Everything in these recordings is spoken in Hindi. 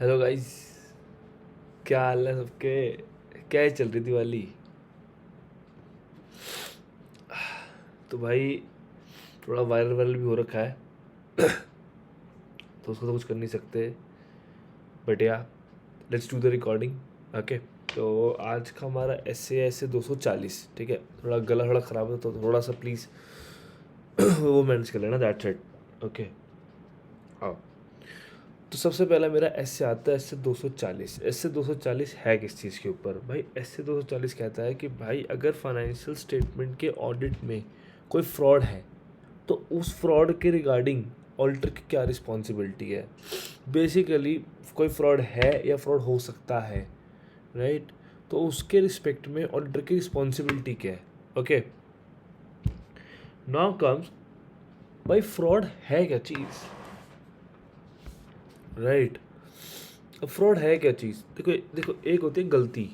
हेलो गाइस, क्या हाल है सबके। क्या चल रही दिवाली। तो भाई थोड़ा वायरल वायरल भी हो रखा है, तो उसको तो कुछ कर नहीं सकते। बट या let's do the recording. Okay, तो आज का हमारा ऐसे 240। ठीक है, थोड़ा गला थोड़ा ख़राब है तो थोड़ा सा प्लीज़ वो मैनेज कर लेना, दैट्स इट। ओके, हाँ। तो सबसे पहला मेरा ऐसे आता है ऐसे 240। ऐसे 240 है किस चीज़ के ऊपर भाई? ऐसे 240 कहता है कि भाई अगर फाइनेंशियल स्टेटमेंट के ऑडिट में कोई फ्रॉड है तो उस फ्रॉड के रिगार्डिंग ऑडिटर की क्या रिस्पॉन्सिबिलिटी है। बेसिकली कोई फ्रॉड है या फ्रॉड हो सकता है, राइट? तो उसके रिस्पेक्ट में ऑडिटर की रिस्पॉन्सिबिलिटी क्या है। ओके, नाउ कम्स भाई फ्रॉड है क्या चीज़, राइट? अब फ्रॉड है क्या चीज़? देखो देखो, एक होती है गलती,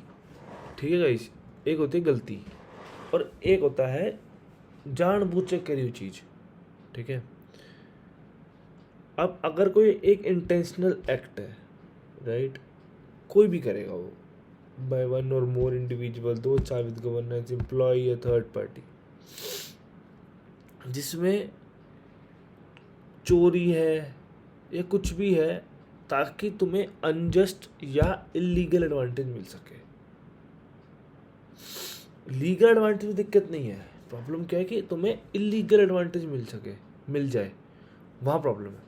ठीक है गाइस, एक होती है गलती और एक होता है जानबूझ के करी हुई चीज़, ठीक है। अब अगर कोई एक इंटेंशनल एक्ट है, राइट, कोई भी करेगा वो, बाय वन और मोर इंडिविजुअल, दो चार विद गवर्नेंस, एम्प्लॉय या थर्ड पार्टी, जिसमें चोरी है या कुछ भी है ताकि तुम्हें अनजस्ट या इलीगल एडवांटेज मिल सके। लीगल एडवांटेज में दिक्कत नहीं है, प्रॉब्लम क्या है कि तुम्हें इलीगल एडवांटेज मिल सके, मिल जाए, वहाँ प्रॉब्लम है।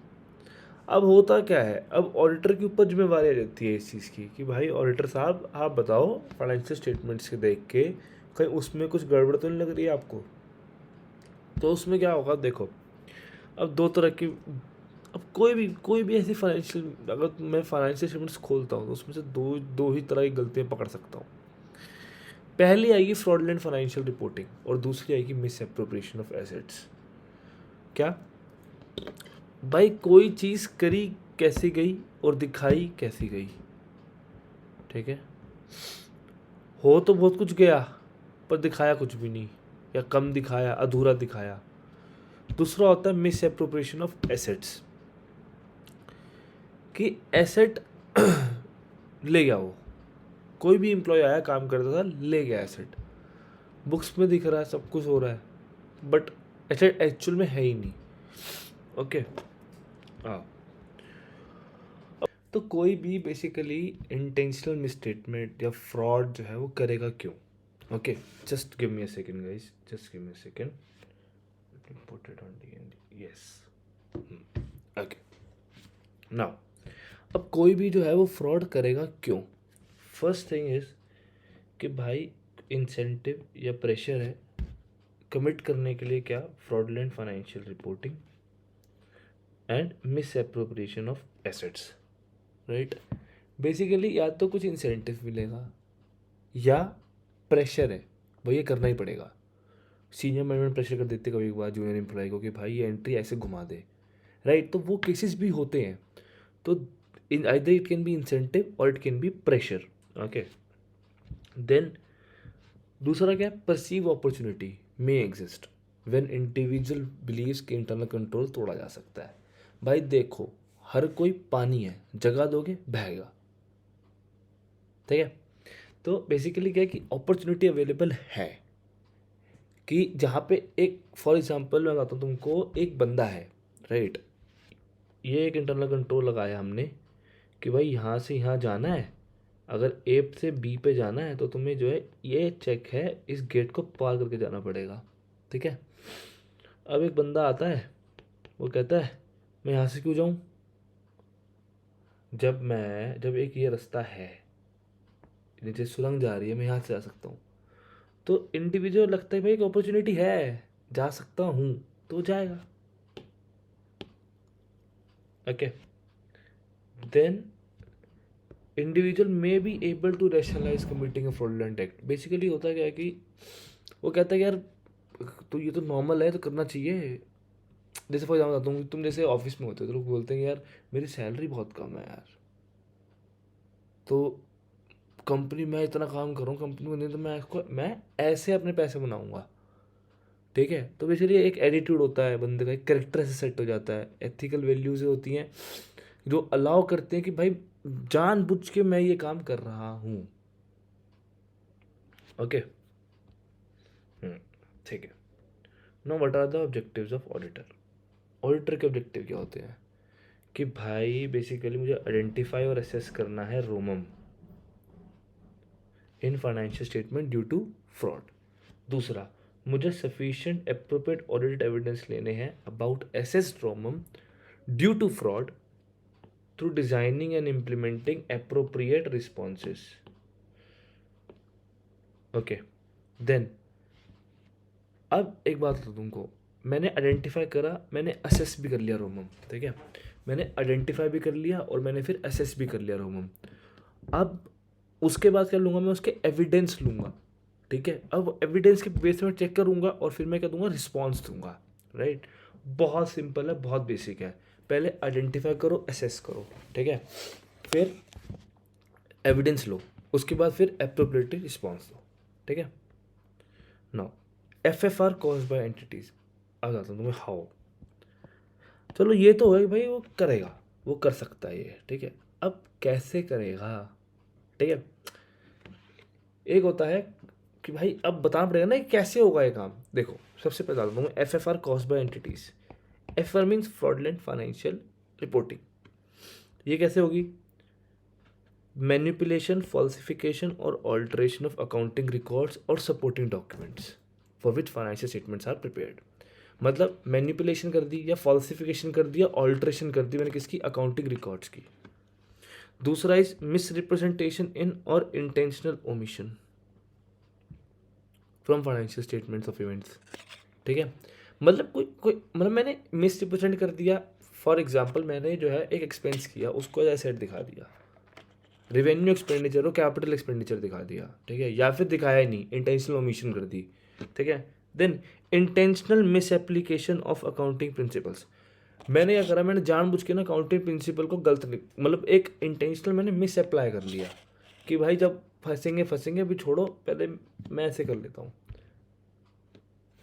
अब होता क्या है, अब ऑडिटर के ऊपर जिम्मेवारी आ जाती है इस चीज़ की कि भाई ऑडिटर साहब आप बताओ फाइनेंशियल स्टेटमेंट्स के देख के कहीं उसमें कुछ गड़बड़ तो नहीं लग रही है आपको। तो उसमें क्या होगा देखो, अब दो तरह की, अब कोई भी ऐसी फाइनेंशियल, अगर मैं फाइनेंशियल स्टेटमेंट्स खोलता हूँ तो उसमें से दो दो ही तरह की गलतियाँ पकड़ सकता हूँ। पहली आएगी फ्रॉडलेंट फाइनेंशियल रिपोर्टिंग और दूसरी आएगी मिस एप्रोप्रिएशन ऑफ एसेट्स। क्या भाई, कोई चीज़ करी कैसी गई और दिखाई कैसी गई, ठीक है। हो तो बहुत कुछ गया पर दिखाया कुछ भी नहीं, या कम दिखाया, अधूरा दिखाया। दूसरा होता है मिस एप्रोप्रिएशन ऑफ एसेट्स, कि एसेट ले गया वो, कोई भी एम्प्लॉय आया काम करता था ले गया एसेट, बुक्स में दिख रहा है सब कुछ हो रहा है बट एसेट एक्चुअल में है ही नहीं। ओके, हाँ। तो कोई भी बेसिकली इंटेंशनल मिसस्टेटमेंट या फ्रॉड जो है वो करेगा क्यों? Okay, just give me a second guys, just give me a second, put it on D, yes. Okay, now अब कोई भी जो है वो फ्रॉड करेगा क्यों? फर्स्ट थिंग इज कि भाई इंसेंटिव या प्रेशर है कमिट करने के लिए, क्या? Fraudulent financial reporting and miss appropriation of assets, right. Basically या तो कुछ इंसेंटिव मिलेगा या प्रेशर है, भाई ये करना ही पड़ेगा। सीनियर मैनेजमेंट प्रेशर कर देते कभी कभार जूनियर एम्प्लॉय को कि भाई ये एंट्री ऐसे घुमा दे, राइट। तो वो केसेस भी होते हैं। तो in either it can be incentive और it can be pressure. Okay, then दूसरा क्या है, perceive opportunity may exist when individual believes कि इंटरनल कंट्रोल तोड़ा जा सकता है। भाई देखो, हर कोई पानी है, जगह दोगे बहेगा, ठीक है। तो बेसिकली क्या है कि अपॉर्चुनिटी अवेलेबल है, कि जहाँ पे एक फॉर एग्जांपल मैं बताता हूँ तुमको, एक बंदा है, राइट। ये एक इंटरनल कंट्रोल लगाया हमने कि भाई यहाँ से यहाँ जाना है, अगर ए से बी पे जाना है तो तुम्हें जो है ये चेक है, इस गेट को पार करके जाना पड़ेगा, ठीक है। अब एक बंदा आता है, वो कहता है मैं यहाँ से क्यों जाऊँ, जब एक ये रास्ता है, नीचे सुरंग जा रही है, मैं यहाँ से जा सकता हूँ। तो इंडिविजुअल लगता है भाई एक अपॉर्चुनिटी है, जा सकता हूँ, तो जाएगा। Okay, then individual may be able to rationalize committing a fraudulent act. Basically होता क्या है कि वो कहता है कि यार तो ये तो नॉर्मल है, तो करना चाहिए। जैसे फॉर एग्जाम्पल तुम जैसे ऑफिस में होते हो तो लोग बोलते हैं यार मेरी सैलरी बहुत कम है यार, तो कंपनी में इतना काम कर रहा हूँ, कंपनी में नहीं, तो मैं ऐसे अपने पैसे बनाऊंगा, ठीक है। तो बेसिकली एक एटीट्यूड होता है बंदे का, एक करेक्टर ऐसे सेट हो जाता है, एथिकल वैल्यूज होती हैं जो अलाउ करते हैं कि भाई जानबूझ के मैं ये काम कर रहा हूँ। ओके, ठीक है। No what are the objectives of auditor? Auditor के ऑब्जेक्टिव क्या होते हैं कि भाई बेसिकली मुझे आइडेंटिफाई और असेस करना है ROMM in financial statement due to fraud. दूसरा, मुझे सफिशिएंट एप्रोप्रिएट ऑडिटेड एविडेंस लेने हैं about assessed ROMM due to fraud through designing and implementing appropriate responses. Okay, then अब एक बात बता तुमको, मैंने आइडेंटिफाई करा, मैंने असेस भी कर लिया रोमम, ठीक है, मैंने आइडेंटिफाई भी कर लिया और मैंने फिर असेस भी कर लिया रोमम। अब उसके बाद क्या लूँगा मैं, उसके एविडेंस लूँगा, ठीक है। अब एविडेंस के बेस में चेक करूँगा और फिर मैं क्या दूंगा, रिस्पॉन्स दूंगा, राइट। बहुत सिंपल है, बहुत बेसिक है। पहले आइडेंटिफाई करो, असेस करो, ठीक है, फिर एविडेंस लो, उसके बाद फिर एप्रोप्रिएट रिस्पॉन्स दो, ठीक है। Now FFR caused by entities, आ जाता हूँ तुम्हें हाउ। चलो ये तो है कि भाई वो करेगा, वो कर सकता है ये, ठीक है। अब कैसे करेगा, ठीक है। एक होता है कि भाई अब बताना पड़ेगा ना कि कैसे होगा ये काम। देखो सबसे पहले बता दूँ, FFR caused by entities, FFR means fraudulent financial reporting. ये कैसे होगी, मैनिपुलेशन, फॉल्सिफिकेशन और ऑल्टरेशन ऑफ अकाउंटिंग रिकॉर्ड्स और supporting documents for which financial statements are prepared. मतलब मैनिपुलेशन कर दी या फॉल्सिफिकेशन कर दिया, ऑल्टरेशन कर दी मैंने किसकी, अकाउंटिंग रिकॉर्ड्स की। दूसरा इज मिस रिप्रेजेंटेशन इन और intentional omission from financial statements of events, ठीक है। मतलब कोई कोई मतलब मैंने मिस रिप्रेजेंट कर दिया। फॉर एग्जाम्पल मैंने जो है एक एक्सपेंस किया, उसको एज एसेट दिखा दिया, रेवेन्यू एक्सपेंडिचर और कैपिटल एक्सपेंडिचर दिखा दिया, ठीक है, या फिर दिखाया ही नहीं, इंटेंशनल ओमिशन कर दी, ठीक है। Then intentional misapplication of accounting principles, मैंने क्या करा, मैंने जानबूझ के ना अकाउंटिंग प्रिंसिपल को गलत मतलब एक इंटेंशनल मैंने मिस अप्लाई कर लिया कि भाई जब फंसेंगे फंसेंगे, अभी छोड़ो, पहले मैं ऐसे कर लेता हूँ,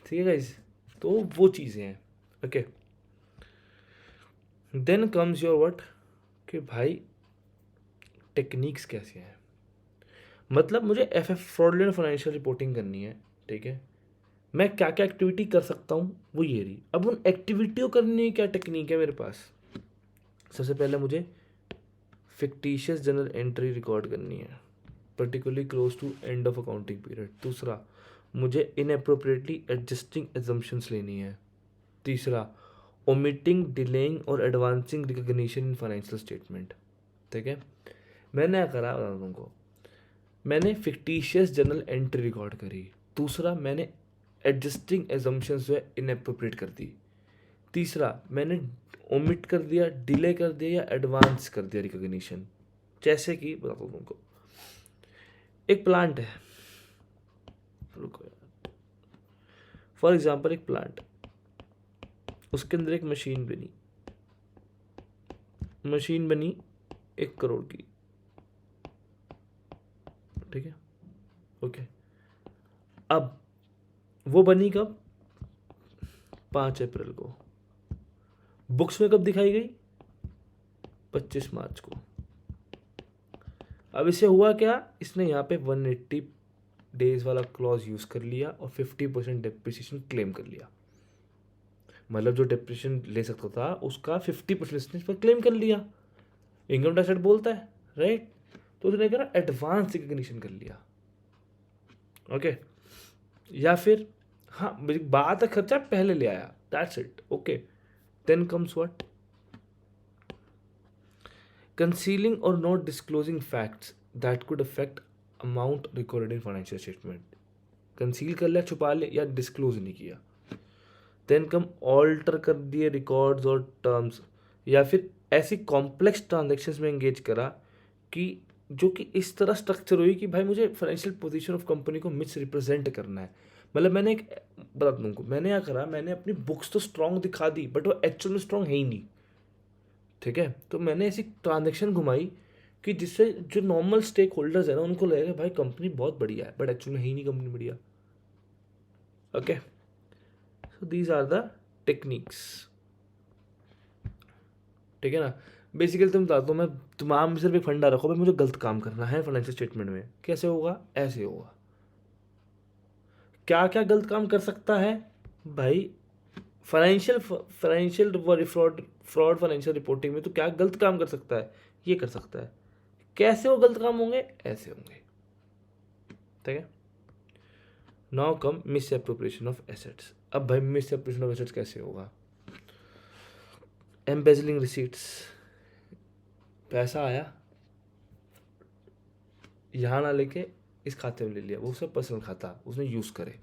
ठीक है गाइस। तो वो चीज़ें हैं, okay. Then comes your what, कि भाई टेक्निक्स कैसे हैं। मतलब मुझे FF फ्रॉडलेंट फाइनेंशियल रिपोर्टिंग करनी है, ठीक है, मैं क्या क्या एक्टिविटी कर सकता हूँ वो ये रही। अब उन एक्टिविटियों करने की क्या टेक्निक है मेरे पास। सबसे पहले मुझे फिक्टिशियस जनरल एंट्री रिकॉर्ड करनी है, particularly close to end of accounting period. दूसरा, मुझे इनअप्रोप्रिएटली एडजस्टिंग एजम्पशंस लेनी है। तीसरा, ओमिटिंग, डिलेइंग और advancing recognition in financial statement, ठीक है। मैंने क्या करा बता दूँ तुमको, मैंने फिक्टिशियस जनरल एंट्री रिकॉर्ड करी। दूसरा, मैंने एडजस्टिंग एजम्पशंस जो है इनअप्रोप्रिएट कर दी। तीसरा, मैंने ओमिट कर दिया, डिले कर दिया या एडवांस कर दिया रिकग्निशन। जैसे कि बताता हूँ तुमको, एक प्लांट है, रुको यार, फॉर एग्जाम्पल एक प्लांट, उसके अंदर एक मशीन बनी 1 करोड़ की, ठीक है, ओके। अब वो बनी कब, 5 अप्रैल को। बुक्स में कब दिखाई गई, 25 मार्च को। अब इससे हुआ क्या, इसने यहाँ पे 180 डेज वाला क्लॉज यूज़ कर लिया और 50% डेप्रिसिएशन क्लेम कर लिया। मतलब जो डेप्रिसिएशन ले सकता था उसका 50% इसने इस पर क्लेम कर लिया। इनकम टैक्स एक्ट बोलता है, राइट। तो उसने कहा एडवांस रिकग्निशन कर लिया, ओके। या फिर हाँ, बात है खर्चा पहले ले आया, that's it, okay. Then comes what, concealing or not disclosing facts that could affect amount recorded in financial statement। Conceal कर लिया, छुपा लिया या डिस्क्लोज नहीं किया। देन कम ऑल्टर कर दिए रिकॉर्ड्स और टर्म्स, या फिर ऐसी कॉम्प्लेक्स ट्रांजेक्शन्स में एंगेज करा कि जो कि इस तरह स्ट्रक्चर हुई कि भाई मुझे फाइनेंशियल पोजीशन ऑफ कंपनी को मिस रिप्रेजेंट करना है। मतलब मैंने एक बता दूँ को, मैंने क्या करा, मैंने अपनी बुक्स तो स्ट्रॉन्ग दिखा दी बट वो एक्चुअल में स्ट्रॉन्ग है ही नहीं, ठीक है। तो मैंने ऐसी ट्रांजेक्शन घुमाई कि जिससे जो नॉर्मल स्टेक होल्डर्स है ना उनको लगेगा भाई कंपनी बहुत बढ़िया है, बट एक्चुअल में है ही नहीं कंपनी बढ़िया, okay. So these are the techniques, ठीक है ना। बेसिकली तुम बताता हूँ मैं, तुम सिर्फ एक फंडा रखो भाई, मुझे गलत काम करना है फाइनेंशियल स्टेटमेंट में, कैसे होगा? ऐसे होगा। क्या क्या गलत काम कर सकता है भाई financial financial fraud fraud financial reporting में? तो क्या गलत काम कर सकता है? ये कर सकता है। कैसे वो गलत काम होंगे? ऐसे होंगे, ठीक है। Now come miss appropriation of assets. अब भाई मिस एप्रोप्रिएशन ऑफ एसेट्स कैसे होगा? एम्बेजलिंग रिसीट्स, पैसा आया यहाँ ना लेके इस खाते में ले लिया, वो उसका पर्सनल खाता, उसने यूज़ करे।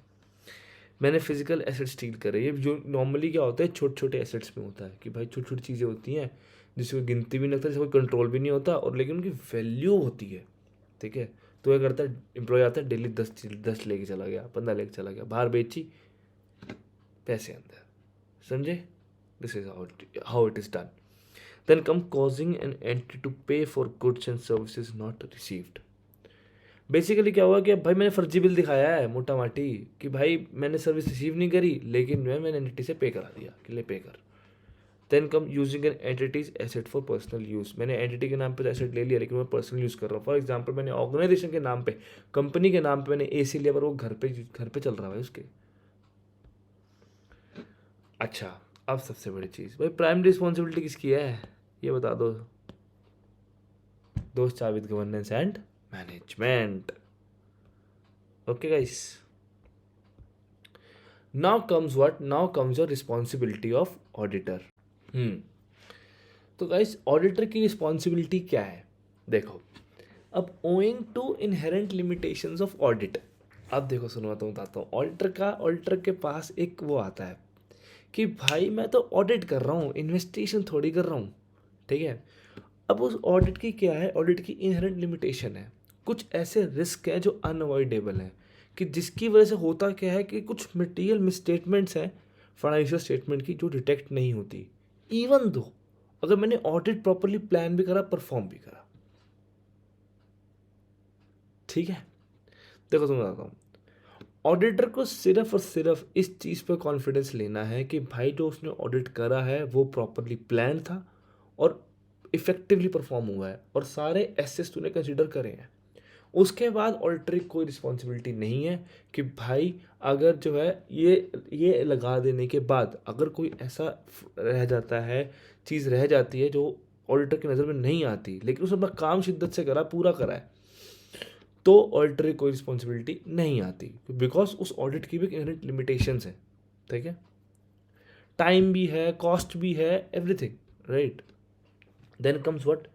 मैंने फिजिकल एसेट स्टील करे, ये जो नॉर्मली क्या होता है छोटे छोटे एसेट्स में होता है कि भाई छोटी छोटी चीज़ें होती हैं जिसको गिनती भी नहीं लगता, जिसको कंट्रोल भी नहीं होता, और लेकिन उनकी वैल्यू होती है, ठीक है। तो क्या करता है, एम्प्लॉय आता है डेली 10 लेके चला गया, 15 लेके चला गया, बाहर बेची, पैसे अंदर, समझे? This is how it is done. Then come causing an entity to pay for goods and services not received. Basically क्या हुआ कि अब भाई मैंने फर्जी बिल दिखाया है मोटा माटी कि भाई मैंने सर्विस रिसीव नहीं करी, लेकिन मैंने एंटिटी से पे करा दिया कि ले पे कर। Then come using an entities asset for personal use. मैंने एंटिटी के नाम पे एसेट ले लिया, लेकिन मैं पर्सनल यूज़ कर रहा हूँ। फॉर एग्जांपल मैंने ऑर्गेनाइजेशन के नाम पे, कंपनी के नाम पे मैंने एसी लिया, पर वो घर पे चल रहा है उसके। अच्छा, अब सबसे बड़ी चीज़ भाई, प्राइमरी रिस्पॉन्सिबिलिटी किसकी है ये बता दो दोस्त? Charged with governance and management. Okay guys, now comes what? Now comes your responsibility of auditor. तो गाइस ऑडिटर की रिस्पॉन्सिबिलिटी क्या है? देखो, अब owing to inherent limitations of audit, अब देखो सुनो तो बताता हूँ। ऑडिटर के पास एक वो आता है कि भाई मैं तो ऑडिट कर रहा हूँ, इन्वेस्टिगेशन थोड़ी कर रहा हूँ, ठीक है। अब उस ऑडिट की क्या है? ऑडिट की इनहेरेंट लिमिटेशन है, कुछ ऐसे रिस्क हैं जो अनअवॉइडेबल हैं, कि जिसकी वजह से होता क्या है कि कुछ मटेरियल मिसस्टेटमेंट्स हैं फाइनेंशियल स्टेटमेंट की जो डिटेक्ट नहीं होती, इवन दो अगर मैंने ऑडिट प्रॉपरली प्लान भी करा, परफॉर्म भी करा, ठीक है। देखो तुम बताता हूँ, ऑडिटर को सिर्फ और सिर्फ इस चीज़ पर कॉन्फिडेंस लेना है कि भाई जो उसने ऑडिट करा है वो प्रॉपरली प्लान था और इफेक्टिवली परफॉर्म हुआ है, और सारे एसेस तूने कंसिडर करे हैं। उसके बाद ऑडिटर की कोई रिस्पॉन्सिबिलिटी नहीं है कि भाई अगर जो है ये लगा देने के बाद अगर कोई ऐसा रह जाता है, चीज़ रह जाती है जो ऑडिटर की नज़र में नहीं आती, लेकिन उसने अपना काम शिद्दत से करा, पूरा करा है, तो ऑडिटर की कोई रिस्पॉन्सिबिलिटी नहीं आती, बिकॉज उस ऑडिट की भी इनहेरेंट लिमिटेशंस हैं, ठीक है। टाइम भी है, कॉस्ट भी है, everything, right. Then comes what?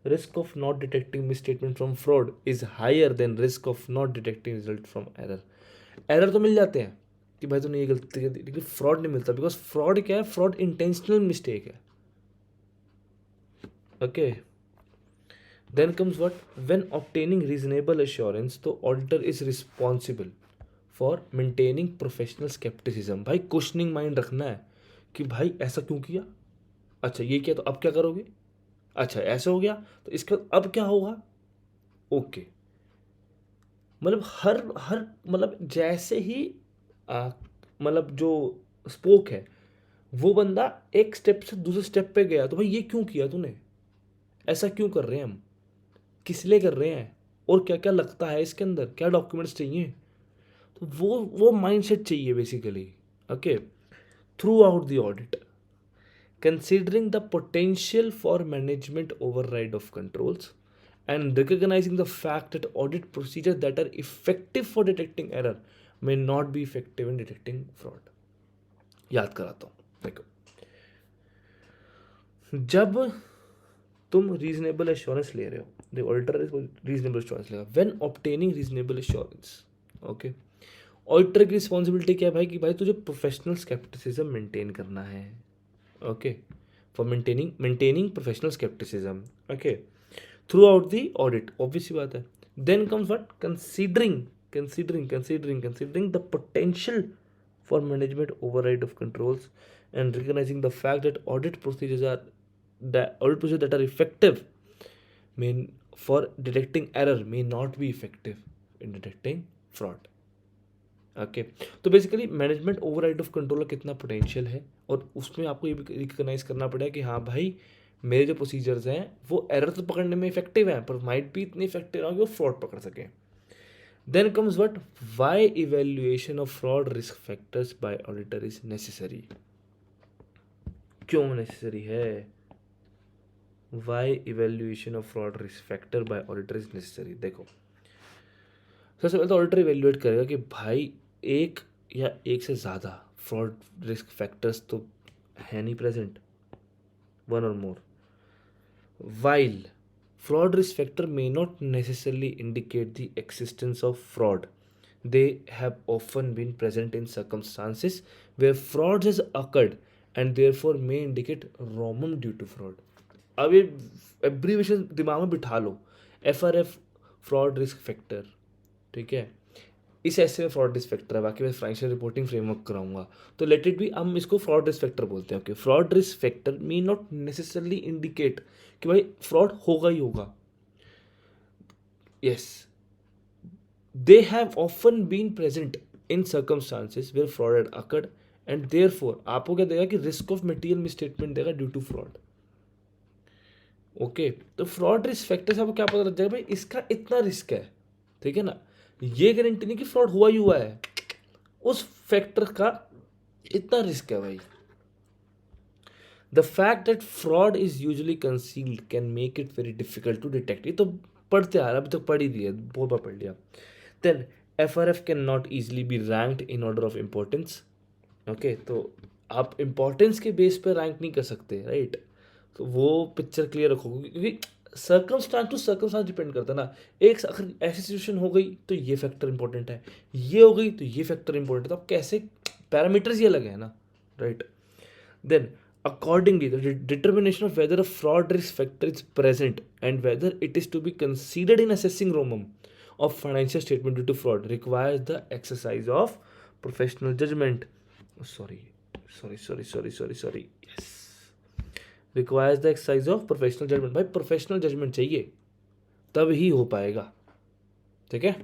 Risk of not detecting misstatement from fraud is higher than risk of not detecting result from error. Error तो मिल जाते हैं कि भाई तूने ये गलती कर दी, लेकिन फ्रॉड नहीं मिलता, बिकॉज फ्रॉड क्या है? फ्रॉड इंटेंशनल मिस्टेक है, okay. Then comes what? When obtaining reasonable assurance, तो auditor is responsible for maintaining professional scepticism. भाई क्वेश्चनिंग माइंड रखना है कि भाई ऐसा क्यों किया, अच्छा ये किया तो अब क्या करोगे, अच्छा ऐसा हो गया तो इसका अब क्या होगा, ओके। मतलब हर हर मतलब जैसे ही मतलब जो स्पोक है वो बंदा एक स्टेप से दूसरे स्टेप पे गया, तो भाई ये क्यों किया तूने, ऐसा क्यों कर रहे हैं हम, किस लिए कर रहे हैं, और क्या क्या लगता है इसके अंदर, क्या डॉक्यूमेंट्स चाहिए, तो वो माइंडसेट चाहिए basically, okay. Through out the audit, considering the potential for management override of controls and recognizing the fact that audit procedures that are effective for detecting error may not be effective in detecting fraud। याद कराता हूँ, देखो, जब तुम रीजनेबल एश्योरेंस ले रहे हो, द ऑडिटर रीजनेबल एश्योरेंस लेगा when obtaining reasonable assurance, okay. Auditor की रिस्पॉन्सिबिलिटी क्या है भाई कि भाई तुझे प्रोफेशनल स्केप्टिसिज्म मेंटेन करना है, okay, for maintaining professional skepticism, okay, throughout the audit, obvious बात है। Then comes what? Considering the potential for management override of controls and recognising the fact that audit procedures that are effective may for detecting error may not be effective in detecting fraud, okay. तो basically management override of control का कितना पोटेंशियल है, और उसमें आपको ये भी रिकॉग्नाइज करना पड़ेगा कि हाँ भाई मेरे जो प्रोसीजर्स हैं वो एरर तो पकड़ने में इफेक्टिव हैं, पर माइट भी इतने इफेक्टिव ना कि वो फ्रॉड पकड़ सकें. Then comes what, why evaluation of fraud risk factors by auditor is necessary. क्यों नेसेसरी है? Why evaluation of fraud risk factor by auditor is necessary. देखो, सबसे पहले तो ऑडिटर इवेल्युएट करेगा कि भाई एक या एक से ज़्यादा फ्रॉड रिस्क फैक्टर्स तो है नहीं प्रेजेंट, वन और more. While fraud risk factor may not necessarily indicate the existence of fraud, they have often been present in circumstances where fraud has occurred and therefore may indicate wrong due to fraud. अब ये एब्रीवेशन दिमाग में बिठा लो, FRF फ्रॉड रिस्क फैक्टर, ठीक है. इस ऐसे में फ्रॉड रिस्क फैक्टर है, बाकी मैं फाइनेंशियल रिपोर्टिंग फ्रेमवर्क कराऊंगा, तो लेट इट बी, हम इसको फ्रॉड रिस्क फैक्टर बोलते हैं. Okay, fraud risk factor may not necessarily indicate कि भाई फ्रॉड होगा ही होगा. Yes, they have often been present in circumstances where fraud had occurred and therefore आपको क्या देगा कि रिस्क ऑफ मटेरियल मिसस्टेटमेंट देगा ड्यू टू फ्रॉड. ओके, तो फ्रॉड रिस्क फैक्टर से आपको क्या पता लग जाएगा, भाई इसका इतना रिस्क है, ठीक है ना. ये गारंटी नहीं कि फ्रॉड हुआ ही हुआ है, उस फैक्टर का इतना रिस्क है भाई. The fact that fraud is usually concealed can make it very difficult to detect. ये तो पढ़ते आ रहा, अभी तक पढ़ ही दिया, बहुत बार पढ़ लिया. Then FRF can not easily be ranked in order of importance. Okay, तो आप इम्पोर्टेंस के बेस पर रैंक नहीं कर सकते, राइट. तो वो पिक्चर क्लियर रखो, क्योंकि सर्कमस्टांस टू सर्कमस्टांस डिपेंड करता है ना. एक अगर ऐसी सिचुएशन हो गई तो ये फैक्टर इंपॉर्टेंट है, ये हो गई तो ये फैक्टर इंपॉर्टेंट है, तो आप कैसे, पैरामीटर्स ये लगे हैं ना, right. Then accordingly the determination of whether a fraud risk factor is present and whether it is to be considered in assessing ROMM of financial statement due to fraud requires the exercise of professional judgment. Sorry. Yes, requires the exercise of professional judgment. भाई प्रोफेशनल जजमेंट चाहिए, तब ही हो पाएगा, ठीक है.